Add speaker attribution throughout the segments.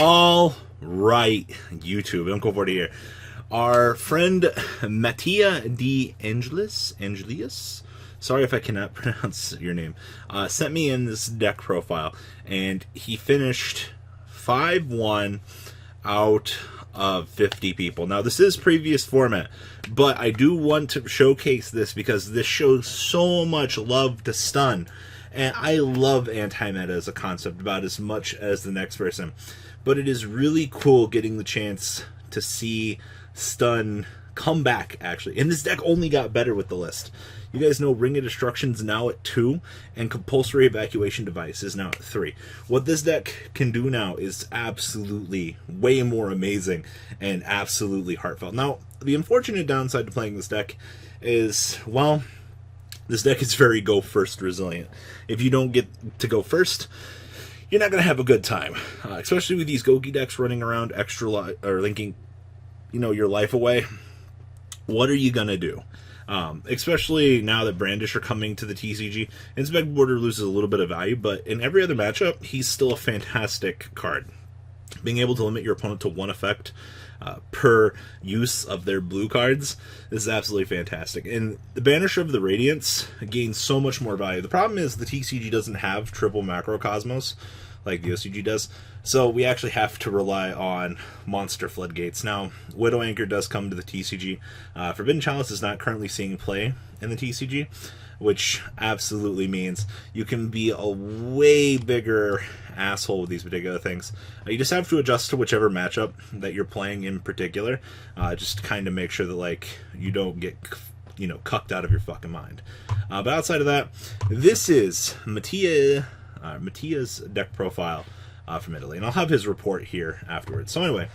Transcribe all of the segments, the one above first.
Speaker 1: All right, YouTube, Uncle 40 here. Our friend Mattia de Angelius, sorry if I cannot pronounce your name, sent me in this deck profile, and he finished 5-1 out of 50 people. Now, this is previous format, but I do want to showcase this because this shows so much love to stun. And I love anti-meta as a concept about as much as the next person. But it is really cool getting the chance to see stun come back, actually. And this deck only got better with the list. You guys know Ring of Destruction's now at 2, and Compulsory Evacuation Device is now at 3. What this deck can do now is absolutely way more amazing and absolutely heartfelt. Now, the unfortunate downside to playing this deck is, well, this deck is very go first resilient. If you don't get to go first, you're not going to have a good time. Especially with these Gogi decks running around extra or linking, your life away. What are you going to do? Especially now that Brandish are coming to the TCG. Inspect Border loses a little bit of value, but in every other matchup, he's still a fantastic card. Being able to limit your opponent to one effect per use of their blue cards is absolutely fantastic. And the Banisher of the Radiance gains so much more value. The problem is the TCG doesn't have triple Macrocosmos like the OCG does, so we actually have to rely on monster floodgates. Now, Widow Anchor does come to the TCG. Forbidden Chalice is not currently seeing play in the TCG, which absolutely means you can be a way bigger asshole with these particular things. You just have to adjust to whichever matchup that you're playing in particular, just to kind of make sure that you don't get cucked out of your fucking mind. But outside of that, this is Mattia's deck profile from Italy, and I'll have his report here afterwards. So anyway,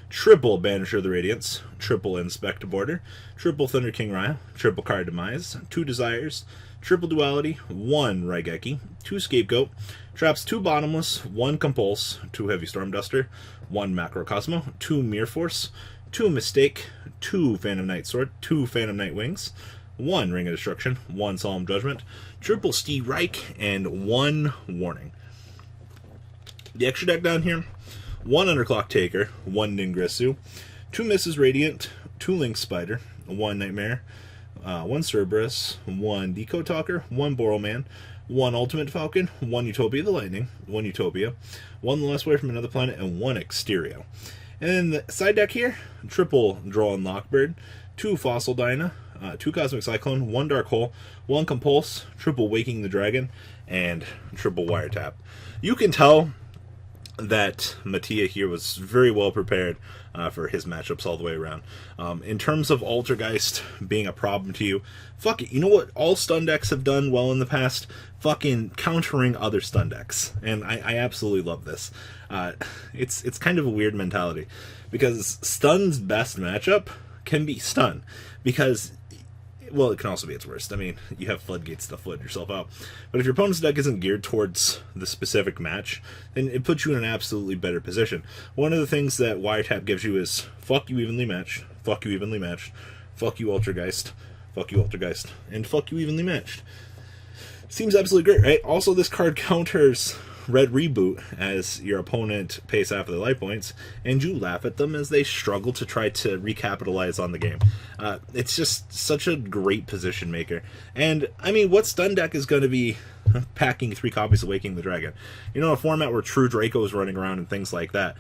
Speaker 1: triple Banisher of the Radiance, triple Inspect Border, triple Thunder King Raya, triple Card Demise, 2 Desires, triple Duality, 1 Raigeki, 2 Scapegoat, traps 2 Bottomless, 1 Compulse, 2 Heavy Storm Duster, 1 Macrocosmo, 2 Mirror Force, 2 Mistake, 2 Phantom Knight Sword, 2 Phantom Knight Wings, 1 Ring of Destruction, 1 Solemn Judgment, triple Steve Reich, and 1 Warning. The extra deck down here: 1 Underclock Taker, 1 Ningresu, 2 Mrs. Radiant, 2 Link Spider, 1 Nightmare, 1 Cerberus, 1 Deco Talker, 1 Borrowman, 1 Ultimate Falcon, 1 Utopia the Lightning, 1 Utopia, 1 The Last Way from Another Planet, and 1 Exterio. And then the side deck here: triple Draw and Lockbird, 2 Fossil Dyna, 2 Cosmic Cyclone, 1 Dark Hole, 1 Compulse, triple Waking the Dragon, and triple Wiretap. You can tell that Mattia here was very well prepared for his matchups all the way around. In terms of Altergeist being a problem to you, fuck it. You know what all stun decks have done well in the past? Fucking countering other stun decks. And I absolutely love this. It's kind of a weird mentality, because stun's best matchup can be stun, because, well, it can also be its worst. I mean, you have floodgates to flood yourself out. But if your opponent's deck isn't geared towards the specific match, then it puts you in an absolutely better position. One of the things that Wiretap gives you is fuck you evenly matched, fuck you evenly matched, fuck you Altergeist, fuck you Altergeist, and fuck you evenly matched. Seems absolutely great, right? Also, this card counters Red Reboot as your opponent pays half of their life points, and you laugh at them as they struggle to try to recapitalize on the game. It's just such a great position maker. And, I mean, what stun deck is going to be packing 3 copies of Waking the Dragon? A format where True Draco is running around and things like that.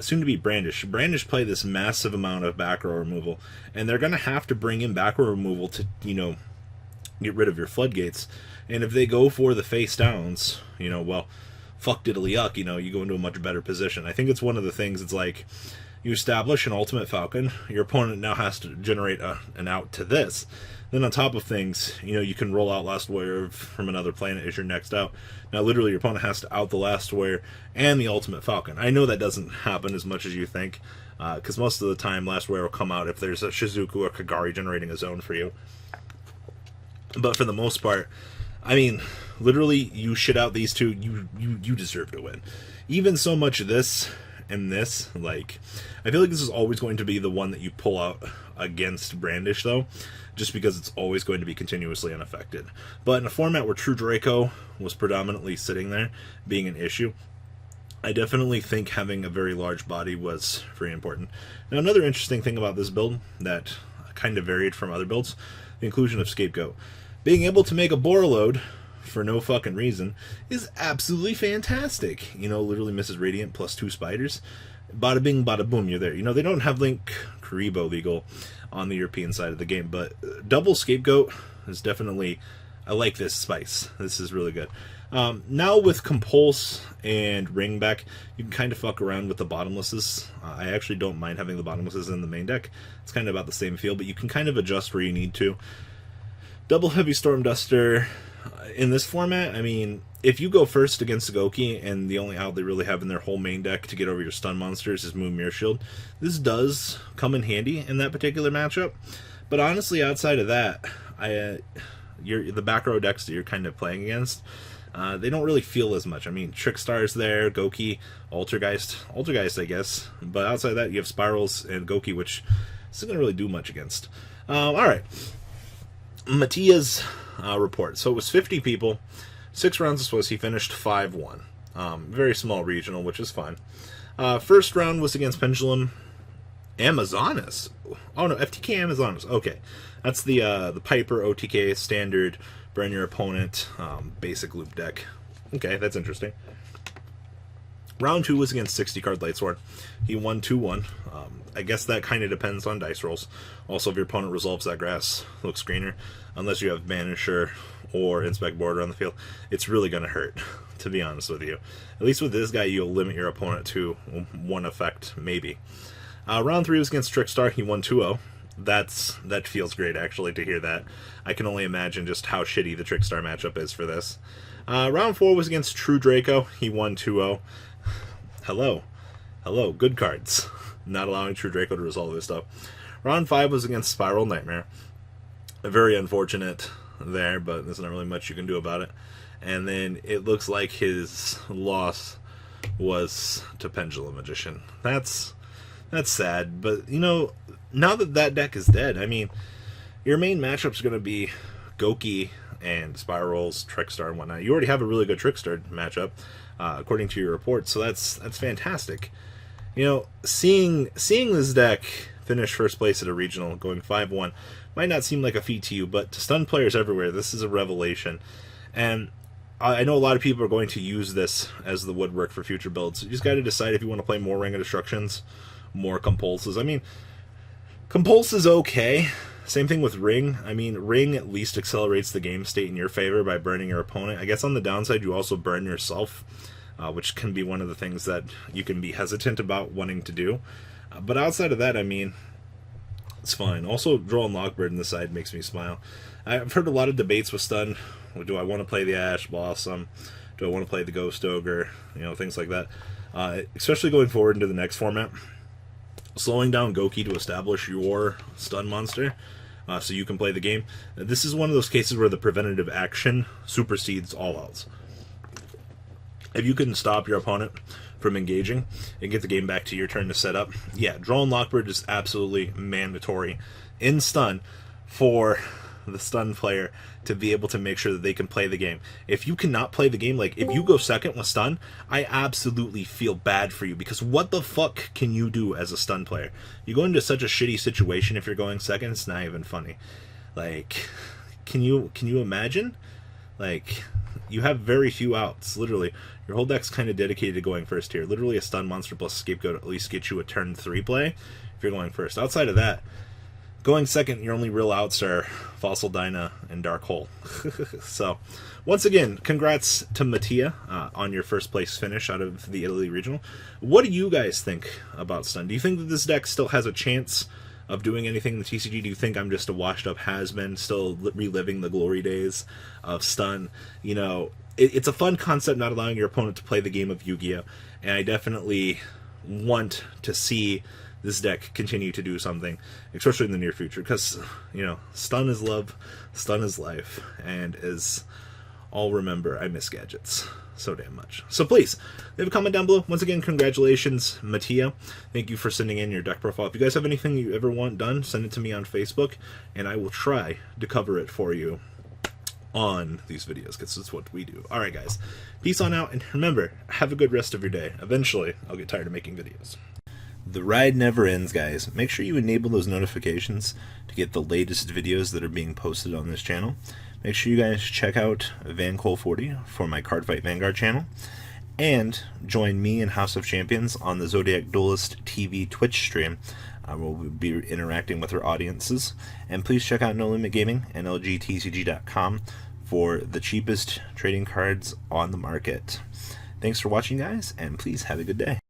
Speaker 1: Soon to be Brandish. Brandish play this massive amount of back row removal, and they're going to have to bring in back row removal to, get rid of your floodgates. And if they go for the face downs, well, fuck diddly yuck, you go into a much better position. I think it's one of the things, it's like, you establish an Ultimate Falcon, your opponent now has to generate an out to this. Then on top of things, you can roll out Last Warrior from Another Planet as your next out. Now literally your opponent has to out the Last Warrior and the Ultimate Falcon. I know that doesn't happen as much as you think, because most of the time Last Warrior will come out if there's a Shizuku or Kagari generating a zone for you. But for the most part, I mean, literally, you shit out these two, you deserve to win. Even so much this and this, I feel like this is always going to be the one that you pull out against Brandish, though, just because it's always going to be continuously unaffected. But in a format where True Draco was predominantly sitting there, being an issue, I definitely think having a very large body was very important. Now, another interesting thing about this build that kind of varied from other builds, the inclusion of Scapegoat. Being able to make a Borreload for no fucking reason is absolutely fantastic. You know, literally Mrs. Radiant plus 2 spiders. Bada bing, bada boom, you're there. You know, they don't have Link Karibo legal on the European side of the game, but double Scapegoat is definitely... I like this spice. This is really good. Now with Compulse and Ring back, you can kind of fuck around with the bottomlesses. I actually don't mind having the bottomlesses in the main deck. It's kind of about the same feel, but you can kind of adjust where you need to. Double Heavy Storm Duster. In this format, I mean, if you go first against Goki and the only out they really have in their whole main deck to get over your stun monsters is Moon Mirror Shield, this does come in handy in that particular matchup. But honestly, outside of that, the back row decks that you're kind of playing against, they don't really feel as much. I mean, Trickstar's there, Goki, Altergeist, I guess. But outside of that, you have Spirals and Goki, which isn't going to really do much against. Alright. Mattia's report. So it was 50 people, 6 rounds of Swiss. He finished 5-1. Very small regional, which is fine. First round was against Pendulum Amazonas. Oh no, FTK Amazonas. Okay. That's the Piper OTK standard burn your opponent basic loop deck. Okay, that's interesting. Round 2 was against 60 card Lightsword. He won 2-1. I guess that kind of depends on dice rolls. Also, if your opponent resolves that grass, looks greener. Unless you have Banisher or Inspect Border on the field, it's really going to hurt, to be honest with you. At least with this guy, you'll limit your opponent to 1 effect, maybe. Round 3 was against Trickstar. He won 2-0. That feels great, actually, to hear that. I can only imagine just how shitty the Trickstar matchup is for this. Round 4 was against True Draco. He won 2-0. Hello, good cards. Not allowing True Draco to resolve this stuff. Round 5 was against Spiral Nightmare. Very unfortunate there, but there's not really much you can do about it. And then it looks like his loss was to Pendulum Magician. That's sad, but you know, now that deck is dead, I mean, your main matchup's going to be Goki and Spirals, Trickstar, and whatnot. You already have a really good Trickstar matchup, according to your report, so that's fantastic. You know, seeing this deck finish first place at a regional, going 5-1, might not seem like a feat to you, but to stun players everywhere, this is a revelation. And I know a lot of people are going to use this as the woodwork for future builds. You just got to decide if you want to play more Ring of Destructions, more Compulses. I mean, Compulse is okay. Same thing with Ring. I mean, Ring at least accelerates the game state in your favor by burning your opponent. I guess on the downside, you also burn yourself, which can be one of the things that you can be hesitant about wanting to do. But outside of that, I mean, it's fine. Also, drawing Lockbird in the side makes me smile. I've heard a lot of debates with Stun. Do I want to play the Ash Blossom? Do I want to play the Ghost Ogre? You know, things like that. Especially going forward into the next format. Slowing down Goki to establish your stun monster so you can play the game. This is one of those cases where the preventative action supersedes all else. If you can stop your opponent from engaging and get the game back to your turn to set up, yeah, drawing Lockbird is absolutely mandatory in stun for the stun player to be able to make sure that they can play the game. If you cannot play the game, like if you go second with stun, I absolutely feel bad for you, because what the fuck can you do as a stun player? You go into such a shitty situation if you're going second, it's not even funny. Like, can you imagine? Like, you have very few outs, literally. Your whole deck's kind of dedicated to going first here. Literally a stun monster plus Scapegoat at least gets you a turn 3 play if you're going first. Outside of that, going second, your only real outs are Fossil Dyna and Dark Hole. So, once again, congrats to Mattia on your first place finish out of the Italy Regional. What do you guys think about Stun? Do you think that this deck still has a chance of doing anything in the TCG? Do you think I'm just a washed up has-been, still reliving the glory days of Stun? You know, it's a fun concept, not allowing your opponent to play the game of Yu-Gi-Oh! And I definitely want to see this deck continue to do something, especially in the near future, because, you know, Stun is love, Stun is life, and as all remember, I miss gadgets so damn much. So please, leave a comment down below. Once again, congratulations, Mattia. Thank you for sending in your deck profile. If you guys have anything you ever want done, send it to me on Facebook, and I will try to cover it for you. on these videos, because it's what we do. Alright guys, peace on out, and remember, have a good rest of your day. Eventually, I'll get tired of making videos. The ride never ends, guys. Make sure you enable those notifications to get the latest videos that are being posted on this channel. Make sure you guys check out VanCole40 for my Cardfight Vanguard channel. And join me and House of Champions on the Zodiac Duelist TV Twitch stream. We'll be interacting with our audiences. And please check out No Limit Gaming and LGTCG.com for the cheapest trading cards on the market. Thanks for watching, guys, and please have a good day.